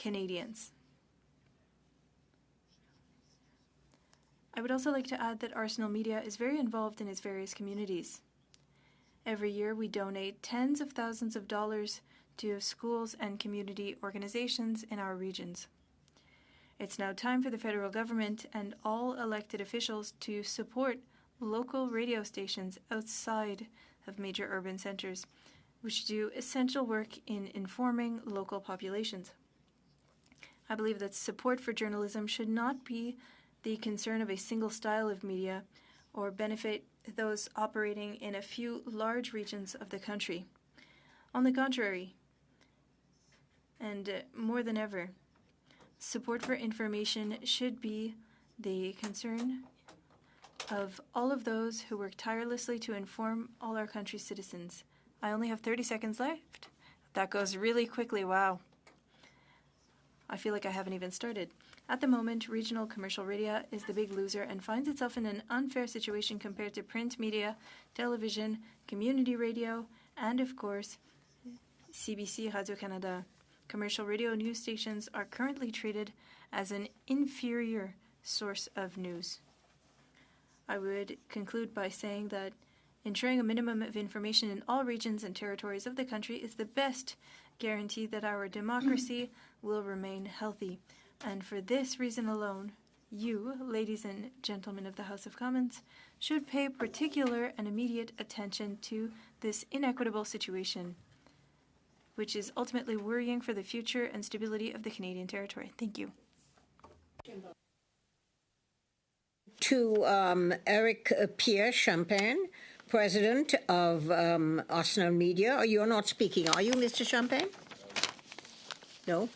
Canadians. I would also like to add that Arsenal Media is very involved in its various communities. Every year we donate tens of thousands of dollars to schools and community organizations in our regions. It's now time for the federal government and all elected officials to support local radio stations outside of major urban centers, which do essential work in informing local populations. I believe that support for journalism should not be the concern of a single style of media or benefit those operating in a few large regions of the country. On the contrary, and more than ever, support for information should be the concern of all of those who work tirelessly to inform all our country's citizens. I only have 30 seconds left. That goes really quickly, wow. I feel like I haven't even started. At the moment, regional commercial radio is the big loser and finds itself in an unfair situation compared to print media, television, community radio, and of course, CBC Radio-Canada. Commercial radio news stations are currently treated as an inferior source of news. I would conclude by saying that ensuring a minimum of information in all regions and territories of the country is the best guarantee that our democracy will remain healthy. And for this reason alone, you, ladies and gentlemen of the House of Commons, should pay particular and immediate attention to this inequitable situation, which is ultimately worrying for the future and stability of the Canadian territory. Thank you. To Eric Pierre Champagne, President of Arsenal Media. You're not speaking, are you, Mr. Champagne? No?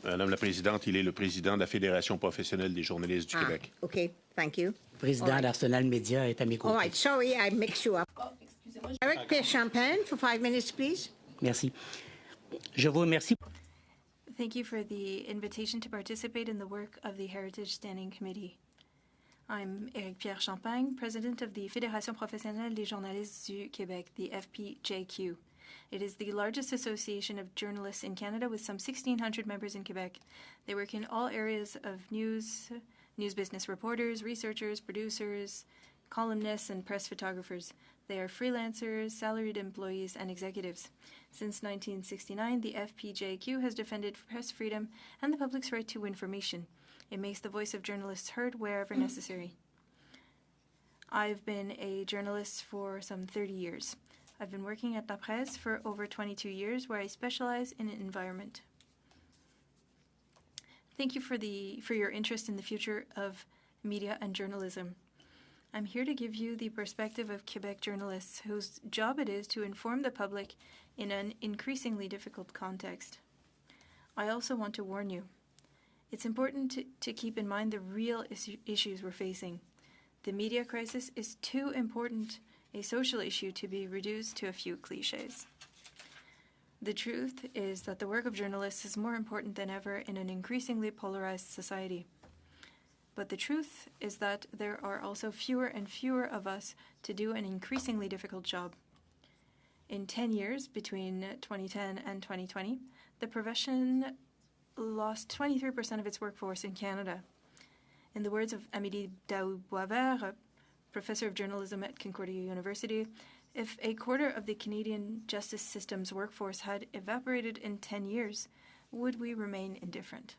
Madame la Présidente, il est le président de la Fédération professionnelle des journalistes du Québec. Okay, thank you. Président d'Arsenal Media est à mes côtés. All right, sorry, I mixed you up. Eric Pierre Champagne, for 5 minutes, please. Merci. Je vous remercie. Thank you for the invitation to participate in the work of the Heritage Standing Committee. I'm Eric Pierre Champagne, President of the Fédération professionnelle des journalistes du Québec, the FPJQ. It is the largest association of journalists in Canada with some 1,600 members in Quebec. They work in all areas of news business reporters, researchers, producers, columnists, and press photographers. They are freelancers, salaried employees, and executives. Since 1969, the FPJQ has defended press freedom and the public's right to information. It makes the voice of journalists heard wherever necessary. I've been a journalist for some 30 years. I've been working at La Presse for over 22 years, where I specialize in environment. Thank you for your interest in the future of media and journalism. I'm here to give you the perspective of Quebec journalists whose job it is to inform the public in an increasingly difficult context. I also want to warn you. It's important to keep in mind the real issues we're facing. The media crisis is too important a social issue to be reduced to a few cliches. The truth is that the work of journalists is more important than ever in an increasingly polarized society. But the truth is that there are also fewer and fewer of us to do an increasingly difficult job. In 10 years, between 2010 and 2020, the profession lost 23% of its workforce in Canada. In the words of Amélie Daou-Boisvert, professor of journalism at Concordia University, if a quarter of the Canadian justice system's workforce had evaporated in 10 years, would we remain indifferent?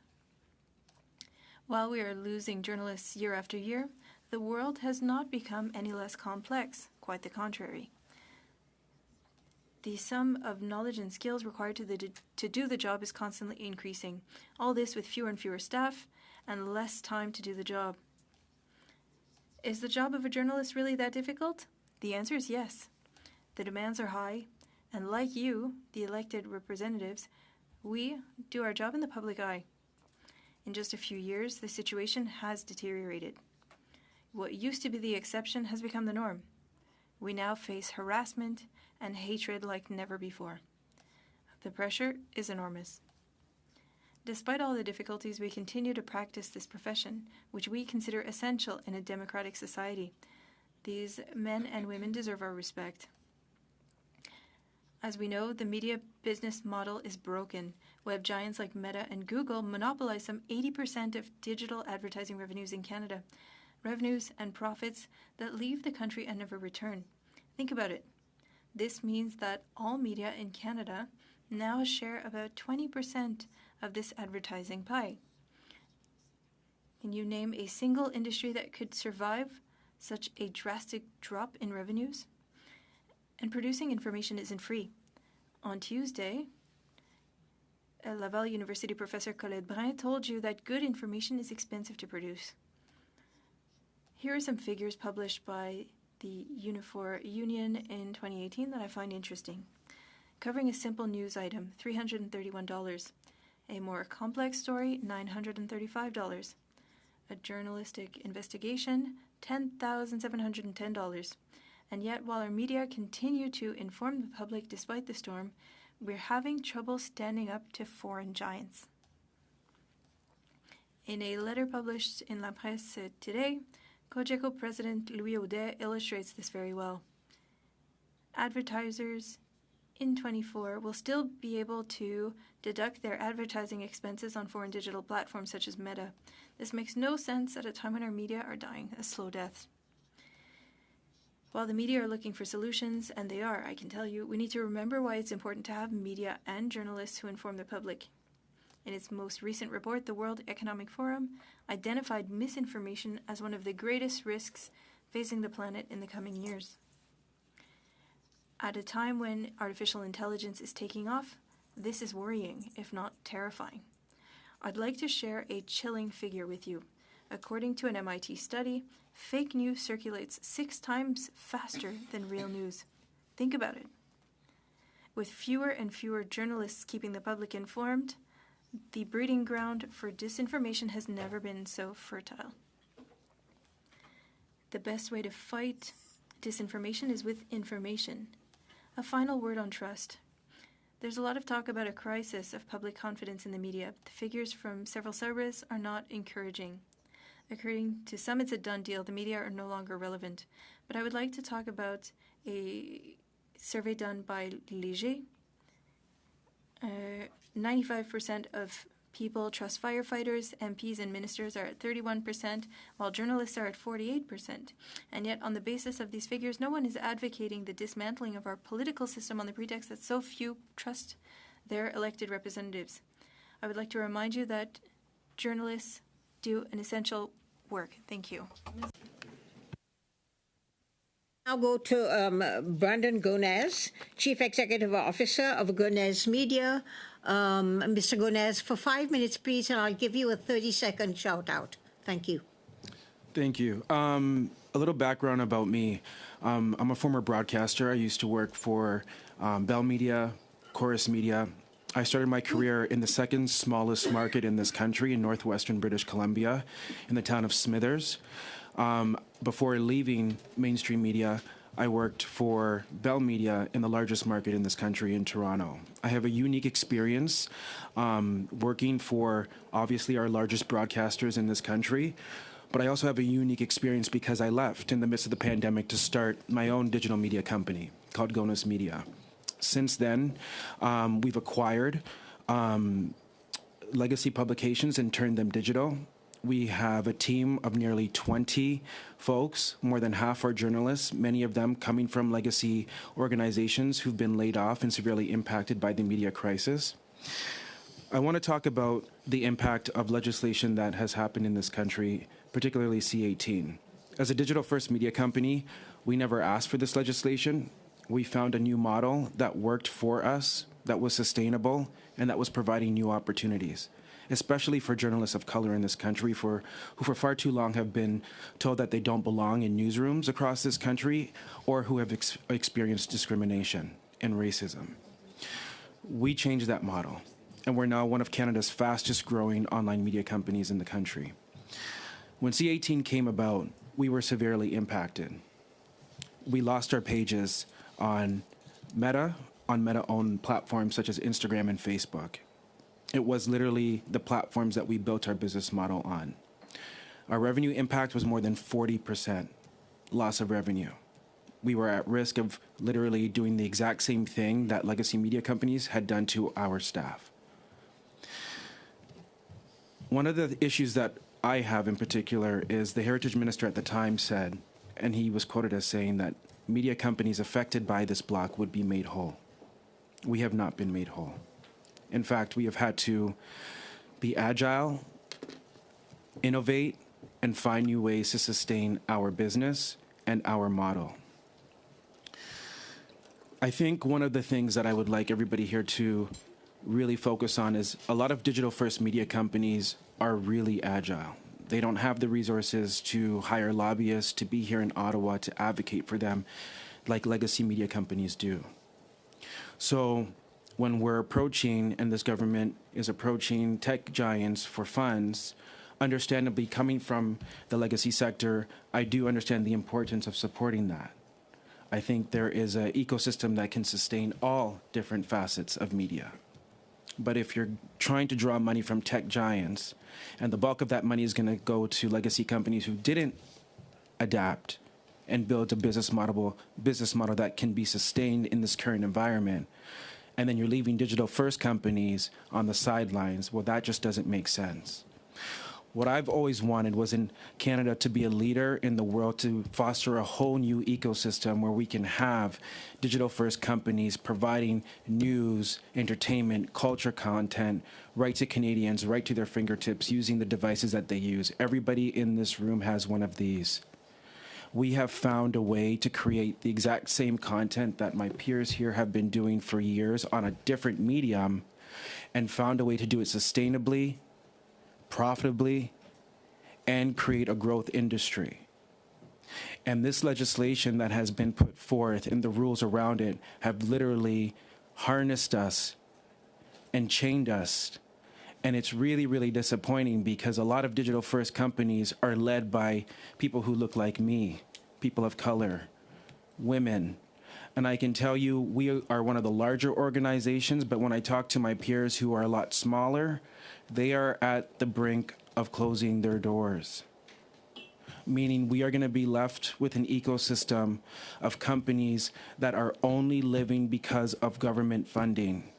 While we are losing journalists year after year, the world has not become any less complex, quite the contrary. The sum of knowledge and skills required to do the job is constantly increasing, all this with fewer and fewer staff and less time to do the job. Is the job of a journalist really that difficult? The answer is yes. The demands are high, and like you, the elected representatives, we do our job in the public eye. In just a few years, the situation has deteriorated. What used to be the exception has become the norm. We now face harassment and hatred like never before. The pressure is enormous. Despite all the difficulties, we continue to practice this profession, which we consider essential in a democratic society. These men and women deserve our respect. As we know, the media business model is broken. Web giants like Meta and Google monopolize some 80% of digital advertising revenues in Canada. Revenues and profits that leave the country and never return. Think about it. This means that all media in Canada now share about 20% of this advertising pie. Can you name a single industry that could survive such a drastic drop in revenues? And producing information isn't free. On Tuesday, a Laval University professor Colette Brun told you that good information is expensive to produce. Here are some figures published by the Unifor Union in 2018 that I find interesting. Covering a simple news item, $331. A more complex story, $935. A journalistic investigation, $10,710. And yet, while our media continue to inform the public despite the storm, we're having trouble standing up to foreign giants. In a letter published in La Presse today, Cogeco President Louis Audet illustrates this very well. Advertisers in 24 will still be able to deduct their advertising expenses on foreign digital platforms such as Meta. This makes no sense at a time when our media are dying a slow death. While the media are looking for solutions, and they are, I can tell you, we need to remember why it's important to have media and journalists who inform the public. In its most recent report, the World Economic Forum identified misinformation as one of the greatest risks facing the planet in the coming years. At a time when artificial intelligence is taking off, this is worrying, if not terrifying. I'd like to share a chilling figure with you. According to an MIT study, fake news circulates 6 times faster than real news. Think about it. With fewer and fewer journalists keeping the public informed, the breeding ground for disinformation has never been so fertile. The best way to fight disinformation is with information. A final word on trust. There's a lot of talk about a crisis of public confidence in the media. The figures from several surveys are not encouraging. According to some, it's a done deal. The media are no longer relevant. But I would like to talk about a survey done by Léger. 95% of people trust firefighters, MPs, and ministers are at 31%, while journalists are at 48%. And yet, on the basis of these figures, no one is advocating the dismantling of our political system on the pretext that so few trust their elected representatives. I would like to remind you that journalists do an essential work. Thank you. I'll go to Brandon Gonez, Chief Executive Officer of Gonez Media. Mr. Gonez, for 5 minutes, please, and I'll give you a 30-second shout-out. Thank you. Thank you. A little background about me. I'm a former broadcaster. I used to work for Bell Media, Chorus Media. I started my career in the second smallest market in this country, in northwestern British Columbia, in the town of Smithers. Before leaving mainstream media, I worked for Bell Media in the largest market in this country, in Toronto. I have a unique experience working for, obviously, our largest broadcasters in this country, but I also have a unique experience because I left in the midst of the pandemic to start my own digital media company called Gonez Media. Since then, we've acquired legacy publications and turned them digital. We have a team of nearly 20 folks, more than half are journalists, many of them coming from legacy organizations who've been laid off and severely impacted by the media crisis. I want to talk about the impact of legislation that has happened in this country, particularly C-18. As a digital-first media company, we never asked for this legislation. We found a new model that worked for us, that was sustainable, and that was providing new opportunities, especially for journalists of color in this country who for far too long have been told that they don't belong in newsrooms across this country or who have experienced discrimination and racism. We changed that model, and we're now one of Canada's fastest growing online media companies in the country. When C-18 came about, we were severely impacted. We lost our pages on Meta-owned platforms such as Instagram and Facebook. It was literally the platforms that we built our business model on. Our revenue impact was more than 40% loss of revenue. we were at risk of literally doing the exact same thing that legacy media companies had done to our staff. One of the issues that I have in particular is the heritage minister at the time said, and he was quoted as saying that media companies affected by this block would be made whole. We have not been made whole. In fact, we have had to be agile, innovate, and find new ways to sustain our business and our model. I think one of the things that I would like everybody here to really focus on is a lot of digital-first media companies are really agile. They don't have the resources to hire lobbyists to be here in Ottawa to advocate for them like legacy media companies do. So when we're approaching, and this government is approaching tech giants for funds, understandably coming from the legacy sector, I do understand the importance of supporting that. I think there is an ecosystem that can sustain all different facets of media. But if you're trying to draw money from tech giants, and the bulk of that money is going to go to legacy companies who didn't adapt and build a business model that can be sustained in this current environment, and then you're leaving digital-first companies on the sidelines, well, that just doesn't make sense. What I've always wanted was in Canada to be a leader in the world, to foster a whole new ecosystem where we can have digital-first companies providing news, entertainment, culture content, right to Canadians, right to their fingertips, using the devices that they use. Everybody in this room has one of these. We have found a way to create the exact same content that my peers here have been doing for years on a different medium, and found a way to do it sustainably, profitably, and create a growth industry. And this legislation that has been put forth and the rules around it have literally harnessed us and chained us. And it's really, really disappointing because a lot of digital-first companies are led by people who look like me, people of color, women. And I can tell you, we are one of the larger organizations, but when I talk to my peers who are a lot smaller, they are at the brink of closing their doors. Meaning we are going to be left with an ecosystem of companies that are only living because of government funding.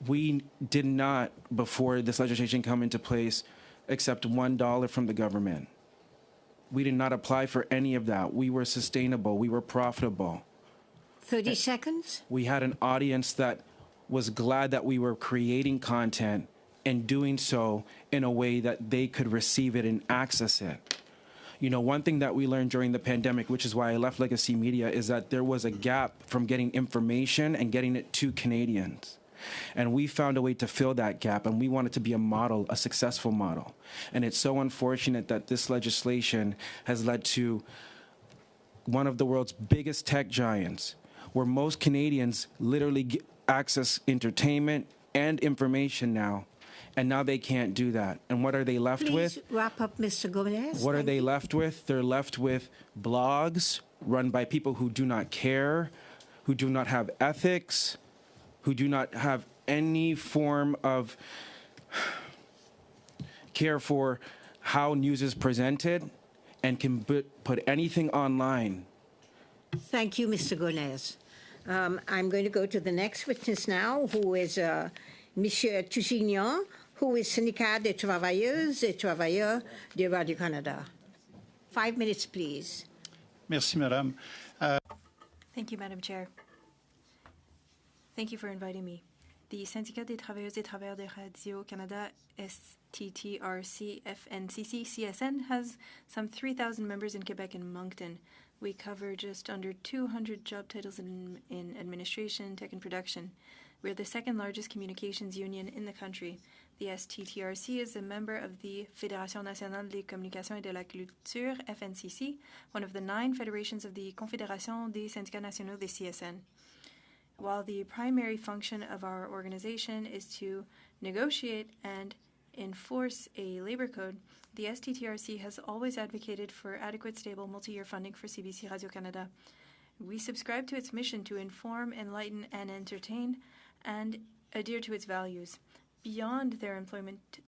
We did not, before this legislation come into place, accept $1 from the government. We did not apply for any of that. We were sustainable. We were profitable. 30 seconds. We had an audience that was glad that we were creating content and doing so in a way that they could receive it and access it. You know, one thing that we learned during the pandemic, which is why I left legacy media, is that there was a gap from getting information and getting it to Canadians. And we found a way to fill that gap, and we want it to be a model, a successful model. And it's so unfortunate that this legislation has led to one of the world's biggest tech giants, where most Canadians literally access entertainment and information now, and now they can't do that. And what are they left with? Please wrap up, Mr. Gomez. What are they left with? They're left with blogs run by people who do not care, who do not have ethics, who do not have any form of care for how news is presented, and can put anything online. Thank you, Mr. Gomez. I'm going to go to the next witness now, who is Monsieur Toussignan, who is Syndicat des Travailleuses et Travailleurs de Radio-Canada. 5 minutes, please. Merci, Madame. Thank you, Madam Chair. Thank you for inviting me. The Syndicat des Travailleuses et Travailleurs de Radio-Canada, STTRC, FNCC, CSN, has some 3,000 members in Quebec and Moncton. We cover just under 200 job titles in administration, tech, and production. We are the second largest communications union in the country. The STTRC is a member of the Fédération nationale des communications et de la culture, FNCC, one of the 9 federations of the Confédération des syndicats nationaux des CSN. While the primary function of our organization is to negotiate and enforce a labor code, the STTRC has always advocated for adequate, stable, multi-year funding for CBC Radio-Canada. We subscribe to its mission to inform, enlighten, and entertain, and adhere to its values. Beyond their employment